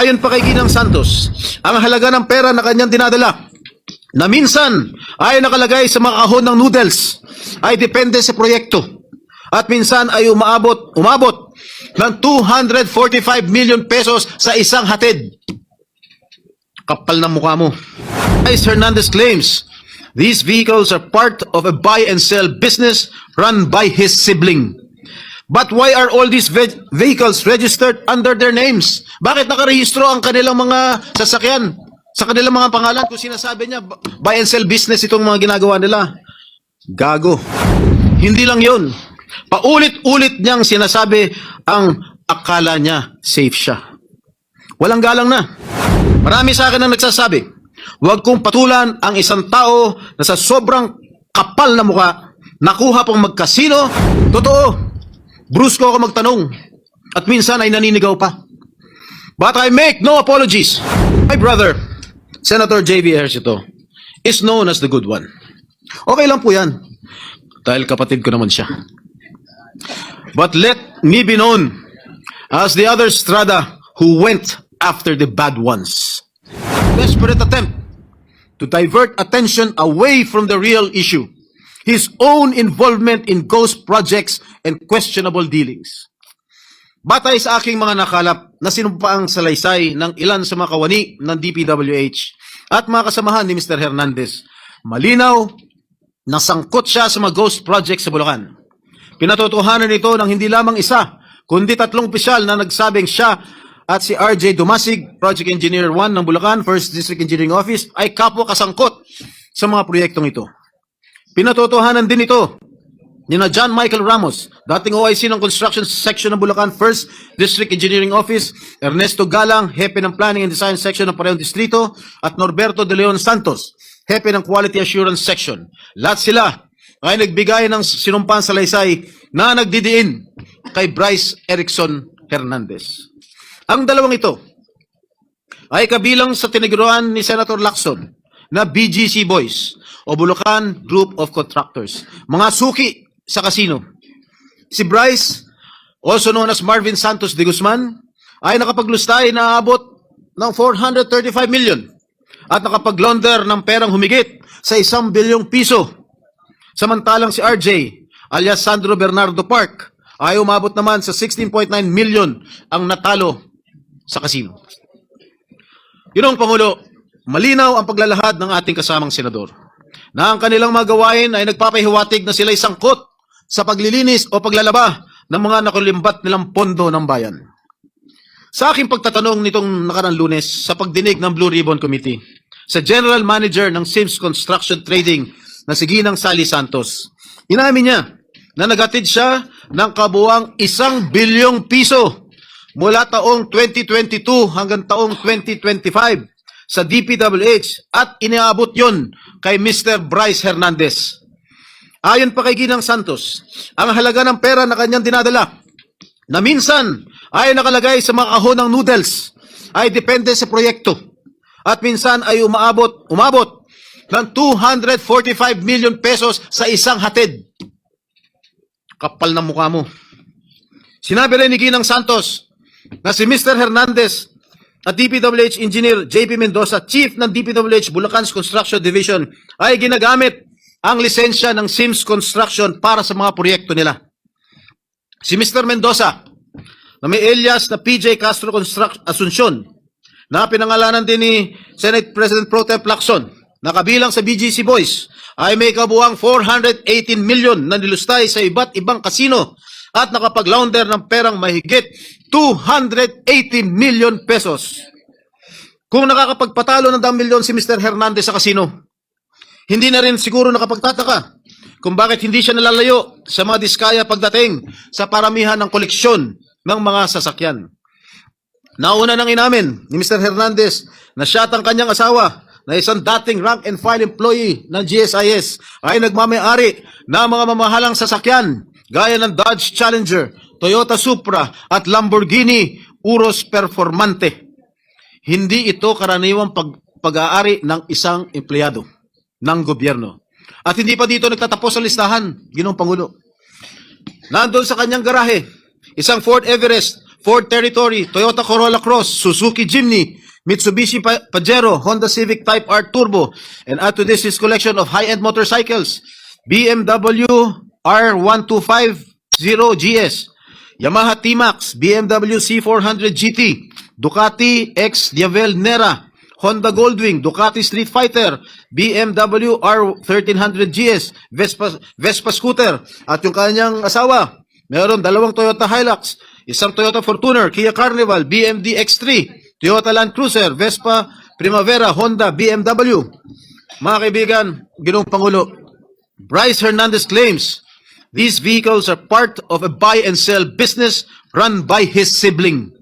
Ayon pa kay Ginang Santos, ang halaga ng pera na kanyang dinadala na minsan ay nakalagay sa mga kahon ng noodles ay depende sa proyekto at minsan ay umabot ng 245 million pesos sa isang hatid. Kapal ng mukha mo. Bryce Hernandez claims these vehicles are part of a buy and sell business run by his sibling. But why are all these vehicles registered under their names? Bakit nakarehistro ang kanilang mga sasakyan sa kanilang mga pangalan kung sinasabi niya buy and sell business itong mga ginagawa nila? Gago. Hindi lang yun. Paulit-ulit niyang sinasabi ang akala niya safe siya. Walang galang na. Marami sa akin ang nagsasabi, huwag kong patulan ang isang tao na sa sobrang kapal na mukha, nakuha pang magkasino. Totoo. Brusko ako magtanong at minsan ay naninigaw pa. But I make no apologies. My brother, Senator J.V. Ejercito, is known as the good one. Okay lang po yan. Dahil kapatid ko naman siya. But let me be known as the other Strada who went after the bad ones. Desperate attempt to divert attention away from the real issue. His own involvement in ghost projects and questionable dealings. Batay sa aking mga nakalap na sinumpaang salaysay ng ilan sa mga kawani ng DPWH at mga kasamahan ni Mr. Hernandez, malinaw na sangkot siya sa mga ghost projects sa Bulacan. Pinatotohanan nito ng hindi lamang isa, kundi 3 opisyal na nagsabing siya at si RJ Dumasig, Project Engineer 1 ng Bulacan, 1st District Engineering Office, ay kapwa kasangkot sa mga proyektong ito. Pinatotohanan din ito ni na John Michael Ramos, dating OIC ng Construction Section ng Bulacan 1st District Engineering Office, Ernesto Galang, Hepe ng Planning and Design Section ng Parehong Distrito, at Norberto De Leon Santos, Hepe ng Quality Assurance Section. Lahat sila ay nagbigay ng sinumpang salaysay na nagdidiin kay Bryce Erickson Hernandez. Ang dalawang ito ay kabilang sa tiniguruan ni Senator Lacson na BGC Boys o Bulacan Group of Contractors, mga suki sa kasino. Si Bryce, also known as Marvin Santos de Guzman, ay nakapaglustay na abot ng 435 million at nakapag-launder ng perang humigit sa 1 bilyong piso. Samantalang si RJ, alias Sandro Bernardo Park, ay umabot naman sa 16.9 million ang natalo sa kasino. Ginong Pangulo, malinaw ang paglalahad ng ating kasamang senador na ang kanilang mga gawain ay nagpapahiwatig na sila'y sangkot sa paglilinis o paglalaba ng mga nakulimbat nilang pondo ng bayan. Sa aking pagtatanong nitong nakarang Lunes sa pagdinig ng Blue Ribbon Committee sa General Manager ng Sims Construction Trading na si Ginang Sally Santos, inamin niya na nagatid siya ng kabuuang 1 bilyong piso mula taong 2022 hanggang taong 2025 sa DPWH at iniabot yon kay Mr. Bryce Hernandez. Ayon pa kay Ginang Santos, ang halaga ng pera na kanyang dinadala na minsan ay nakalagay sa mga kahon ng noodles ay depende sa proyekto at minsan ay umabot ng 245 million pesos sa isang hatid. Kapal ng mukha mo. Sinabi rin ni Ginang Santos na si Mr. Hernandez at DPWH Engineer JP Mendoza, Chief ng DPWH Bulacan's Construction Division, ay ginagamit ang lisensya ng Sims Construction para sa mga proyekto nila. Si Mr. Mendoza, na may alias na PJ Castro Asuncion, na pinangalanan din ni Senate President Pro Tem Lacson, na kabilang sa BGC Boys, ay may kabuuang 418 million na nilustay sa iba't ibang kasino at nakapag-launder ng perang mahigit 280 million pesos. Kung nakakapagpatalo ng 10 milyon si Mr. Hernandez sa kasino, hindi na rin siguro nakapagtataka kung bakit hindi siya nalalayo sa mga diskaya pagdating sa paramihan ng koleksyon ng mga sasakyan. Nauna nang inamin ni Mr. Hernandez na siya at ang kanyang asawa na isang dating rank and file employee ng GSIS ay nagmamayari ng mga mamahalang sasakyan gaya ng Dodge Challenger, Toyota Supra at Lamborghini Urus Performante. Hindi ito karaniwang pag-aari ng isang empleyado ng gobyerno. At hindi pa dito nagtatapos ang listahan, Ginoong Pangulo. Nandun sa kanyang garahe, isang Ford Everest Ford Territory, Toyota Corolla Cross, Suzuki Jimny, Mitsubishi Pajero, Honda Civic Type R Turbo, and add to this his collection of high-end motorcycles, BMW R1250 GS, Yamaha T-Max, BMW C400 GT, Ducati X Diavel Nera, Honda Goldwing, Ducati Street Fighter, BMW R1300 GS, Vespa scooter, at yung kanyang asawa, meron 2 Toyota Hilux, isang Toyota Fortuner, Kia Carnival, BMD X3, Toyota Land Cruiser, Vespa Primavera, Honda, BMW. Mga kaibigan, Ginoong Pangulo, Bryce Hernandez claims these vehicles are part of a buy and sell business run by his sibling.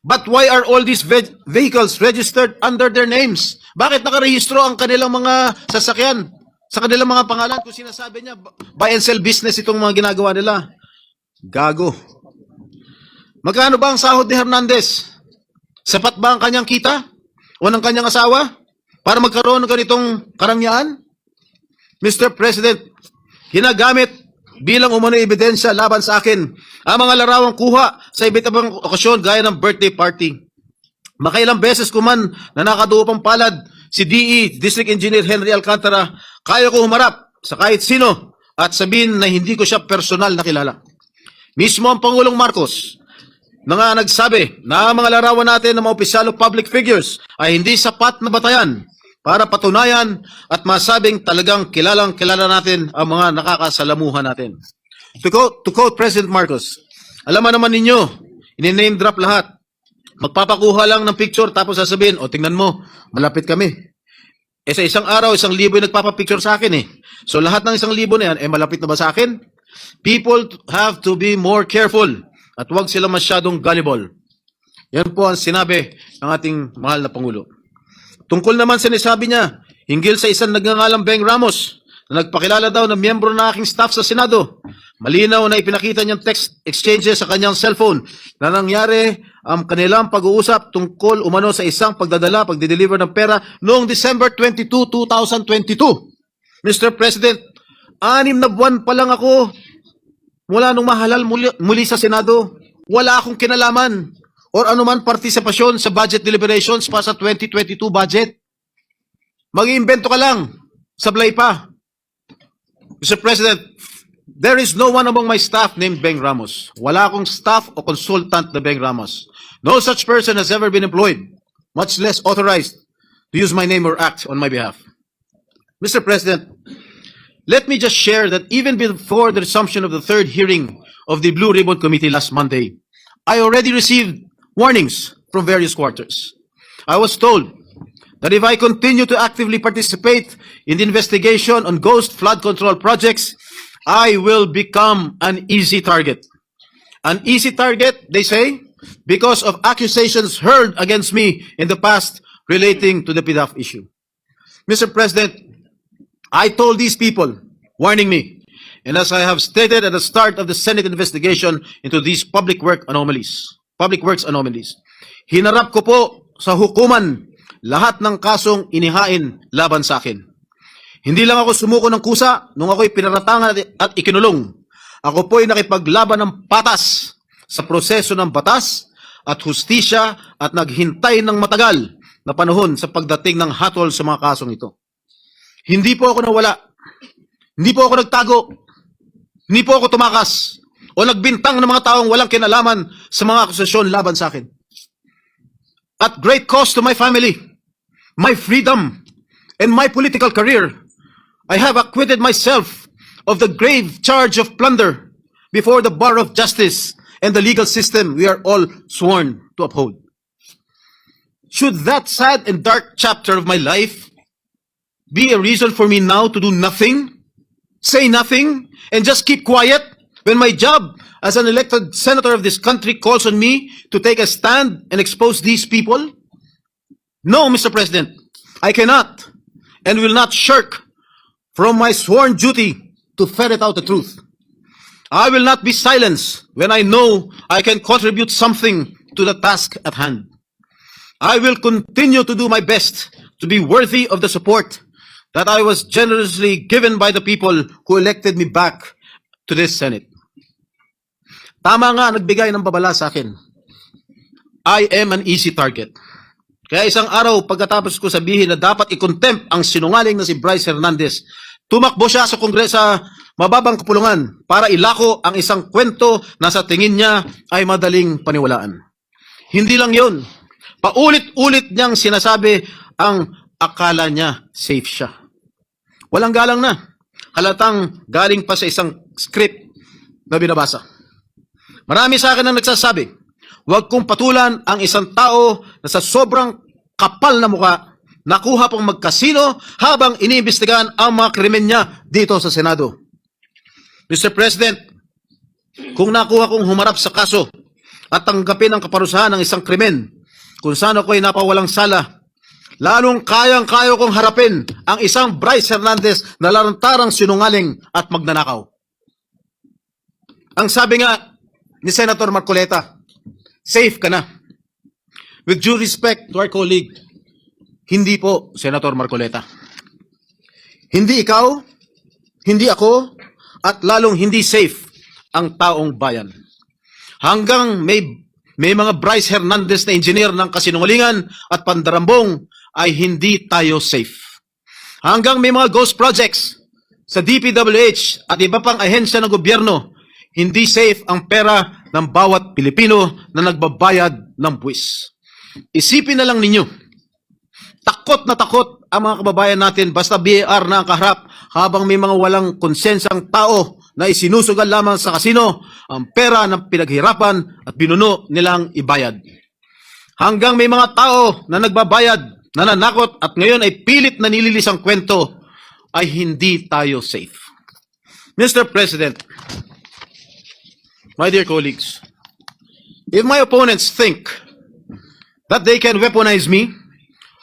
But why are all these vehicles registered under their names? Bakit nakarehistro ang kanilang mga sasakyan sa kanilang mga pangalan kung sinasabi niya buy and sell business itong mga ginagawa nila? Gago. Magkano ba ang sahod ni Hernandez? Sapat ba ang kanyang kita o ng kanyang asawa para magkaroon ng ganitong karangyaan? Mr. President, ginagamit bilang umano'y ebidensya laban sa akin ang mga larawang kuha sa iba't ibang okasyon gaya ng birthday party. Makailang beses ko man na nakaduupang palad si DE, District Engineer Henry Alcantara, kaya ko humarap sa kahit sino at sabihin na hindi ko siya personal na kilala. Mismo ang Pangulong Marcos na nga nagsabi na ang mga larawan natin ng mga opisyal o public figures ay hindi sapat na batayan para patunayan at masabing talagang kilalang-kilala natin ang mga nakakasalamuhan natin. To quote President Marcos, alam naman ninyo, ini-name drop lahat. Magpapakuha lang ng picture tapos sasabihin, o tingnan mo, malapit kami. Sa isang araw, 1,000 yung nagpapapicture sa akin eh. So lahat ng 1,000 na yan, malapit na ba sa akin? People have to be more careful at huwag sila masyadong gullible. Yan po ang sinabi ng ating mahal na Pangulo. Tungkol naman sinasabi niya, hinggil sa isang nagngangalang Beng Ramos na nagpakilala daw na miyembro ng aking staff sa Senado. Malinaw na ipinakita niyang text exchanges sa kanyang cellphone na nangyari ang kanilang pag-uusap tungkol umano sa isang pagdideliver ng pera noong December 22, 2022. Mr. President, 6 na buwan pa lang ako mula nung mahalal muli sa Senado. Wala akong kinalaman or anuman partisipasyon sa budget deliberations pa sa 2022 budget. Mag-iimbento ka lang, sablay pa. Mr. President, there is no one among my staff named Beng Ramos. Wala akong staff o consultant na Beng Ramos. No such person has ever been employed, much less authorized to use my name or act on my behalf. Mr. President, let me just share that even before the resumption of the third hearing of the Blue Ribbon Committee last Monday, I already received warnings from various quarters. I was told that if I continue to actively participate in the investigation on ghost flood control projects, I will become an easy target. An easy target, they say, because of accusations heard against me in the past relating to the PDAF issue. Mr. President, I told these people, warning me, and as I have stated at the start of the Senate investigation into these public works anomalies, hinarap ko po sa hukuman lahat ng kasong inihain laban sa akin. Hindi lang ako sumuko ng kusa nung ako'y pinaratangan at ikinulong. Ako po'y nakipaglaban ng patas sa proseso ng batas at hustisya at naghintay ng matagal na panahon sa pagdating ng hatol sa mga kasong ito. Hindi po ako nawala. Hindi po ako nagtago. Hindi po ako tumakas o nagbintang ng mga taong walang kinalaman sa mga akusasyon laban sa akin. At great cost to my family, my freedom, and my political career, I have acquitted myself of the grave charge of plunder before the bar of justice and the legal system we are all sworn to uphold. Should that sad and dark chapter of my life be a reason for me now to do nothing, say nothing, and just keep quiet when my job as an elected senator of this country calls on me to take a stand and expose these people? No, Mr. President, I cannot and will not shirk from my sworn duty to ferret out the truth. I will not be silenced when I know I can contribute something to the task at hand. I will continue to do my best to be worthy of the support that I was generously given by the people who elected me back to this Senate. Tama nga nagbigay ng babala sa akin. I am an easy target. Kaya isang araw pagkatapos ko sabihin na dapat i-contempt ang sinungaling na si Bryce Hernandez, tumakbo siya sa Kongreso sa mababang kapulungan para ilako ang isang kwento na sa tingin niya ay madaling paniwalaan. Hindi lang yun. Paulit-ulit niyang sinasabi ang akala niya safe siya. Walang galang na. Halatang galing pa sa isang script na binabasa. Marami sa akin ang nagsasabi, huwag kong patulan ang isang tao na sa sobrang kapal na muka, nakuha pang magkasino habang iniimbestigahan ang mga krimen niya dito sa Senado. Mr. President, kung nakuha kong humarap sa kaso at tanggapin ang kaparusahan ng isang krimen kung saan ako'y napawalang sala, lalong kayang-kaya kong harapin ang isang Bryce Hernandez na larantarang sinungaling at magnanakaw. Ang sabi nga ni Senator Marcoleta, safe ka na. With due respect to our colleague, hindi po, Senator Marcoleta. Hindi ikaw, hindi ako, at lalong hindi safe ang taong bayan. Hanggang may mga Bryce Hernandez na engineer ng kasinungalingan at pandarambong ay hindi tayo safe. Hanggang may mga ghost projects sa DPWH at iba pang ahensya ng gobyerno, hindi safe ang pera ng bawat Pilipino na nagbabayad ng buwis. Isipin na lang ninyo, takot na takot ang mga kababayan natin basta BAR na ang kaharap habang may mga walang konsensang tao na isinusugal lamang sa kasino ang pera ng pinaghirapan at binuno nilang ibayad. Hanggang may mga tao na nagbabayad, nananakot at ngayon ay pilit na nililis ang kwento, ay hindi tayo safe. Mr. President, my dear colleagues, if my opponents think that they can weaponize me,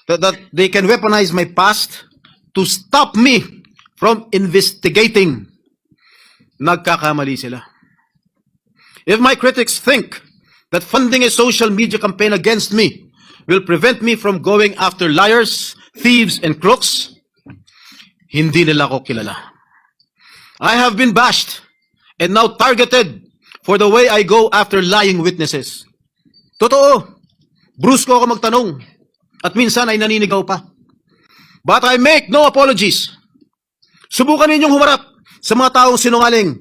that they can weaponize my past to stop me from investigating, nagkakamali sila. If my critics think that funding a social media campaign against me will prevent me from going after liars, thieves, and crooks, hindi nila ako kilala. I have been bashed and now targeted for the way I go after lying witnesses. Totoo, brusko ako magtanong at minsan ay naninigaw pa. But I make no apologies. Subukan ninyong humarap sa mga taong sinungaling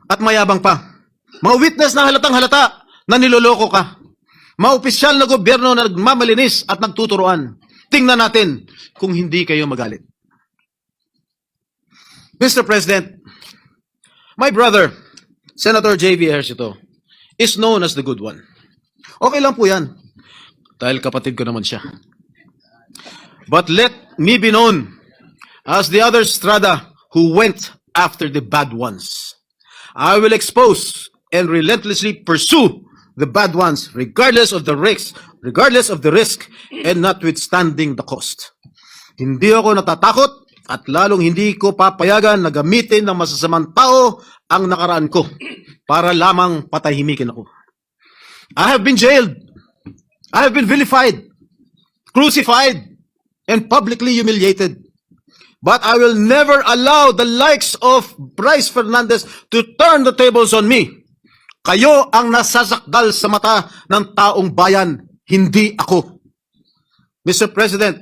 at mayabang pa. Mga witness na halatang halata na niloloko ka. Mga opisyal na gobyerno na nagmamalinis at nagtuturoan. Tingnan natin kung hindi kayo magalit. Mr. President, my brother, Senator J.V. Ejercito, is known as the good one. Okay lang po yan. Dahil kapatid ko naman siya. But let me be known as the other Strada who went after the bad ones. I will expose and relentlessly pursue the bad ones regardless of the risk, and notwithstanding the cost. Hindi ako natatakot at lalong hindi ko papayagan na gamitin ng masasamang tao ang nakaraan ko para lamang patahimikin ako. I have been jailed. I have been vilified, crucified, and publicly humiliated. But I will never allow the likes of Bryce Hernandez to turn the tables on me. Kayo ang nasasakdal sa mata ng taong bayan, hindi ako. Mr. President,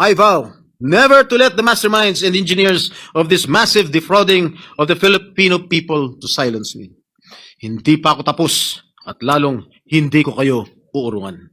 I vow never to let the masterminds and engineers of this massive defrauding of the Filipino people to silence me. Hindi pa ako tapos at lalong hindi ko kayo uurungan.